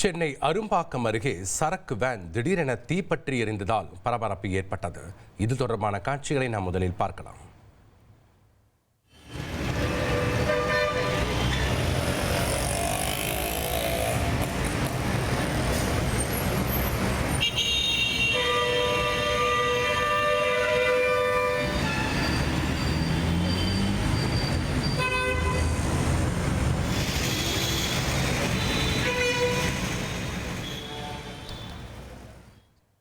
சென்னை அரும்பாக்கம் அருகே சரக்கு வேன் திடீரென தீப்பற்றி எரிந்ததால் பரபரப்பு ஏற்பட்டது. இது தொடர்பான காட்சிகளை நாம் முதலில் பார்க்கலாம்.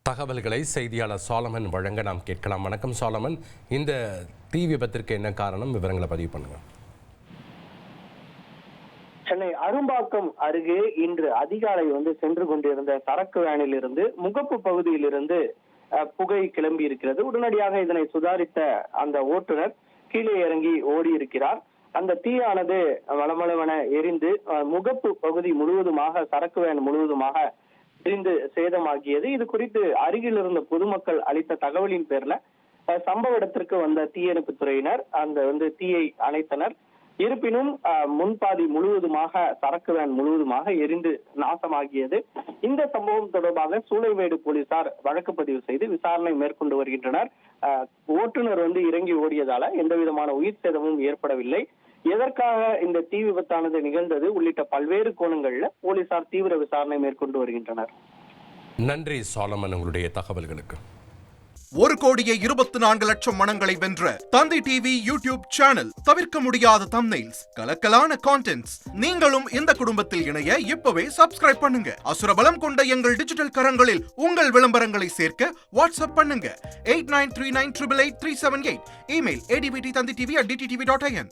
தகவல்களை செய்தியாளர் சாலமன் வழங்க நாம் கேட்கலாம். வணக்கம் சாலமன், இந்த தீ விபத்திற்கு என்ன காரணம், விவரங்களை பதிவு பண்ணுங்க. சென்னை அரும்பாக்கம் அருகே இன்று அதிகாலை சென்று கொண்டிருந்த சரக்கு வேனில் இருந்து முகப்பு பகுதியிலிருந்து புகை கிளம்பி இருக்கிறது. உடனடியாக இதனை சுதாரித்த அந்த ஓட்டுநர் கீழே இறங்கி ஓடி இருக்கிறார். அந்த தீயானது வளமளவென எரிந்து முகப்பு பகுதி முழுவதுமாக, சரக்கு வேன் முழுவதுமாக எரிந்து சேதமாகியது. இது குறித்து அருகில் இருந்த பொதுமக்கள் அளித்த தகவலின் பேர்ல சம்பவ இடத்திற்கு வந்த தீயணைப்பு துறையினர் அந்த தீயை அணைத்தனர். இருப்பினும் முன்பாதி முழுவதுமாக, சரக்கு வேன் முழுவதுமாக எரிந்து நாசமாகியது. இந்த சம்பவம் தொடர்பாக சூளைமேடு போலீசார் வழக்கு பதிவு செய்து விசாரணை மேற்கொண்டு வருகின்றனர். ஓட்டுநர் இறங்கி ஓடியதால எந்த விதமான உயிர் சேதமும் ஏற்படவில்லை. எதற்காக இந்த தீ விபத்தானது நிகழ்ந்தது உள்ளிட்ட பல்வேறு கோணங்கள்ல போலீசார் தீவிர விசாரணை மேற்கொண்டு வருகின்றனர். நன்றி சாலமன், உங்களுடைய தகவல்களுக்கு. 1,24,00,000 மனங்களை வென்ற தந்தி டிவி யூடியூப் சேனல். தவிர்க்க முடியாத தம்ப்நெயில்ஸ், கலக்கலான கான்டென்ட்ஸ். நீங்களும் இந்த குடும்பத்தில் இணைய இப்பவே சப்ஸ்கிரைப் பண்ணுங்க. அசுரபலம் கொண்ட எங்கள் டிஜிட்டல் கரங்களில் உங்கள் விளம்பரங்களை சேர்க்க வாட்ஸ்அப் பண்ணுங்க. 8939888378. Email advtthanditv@dttv.in.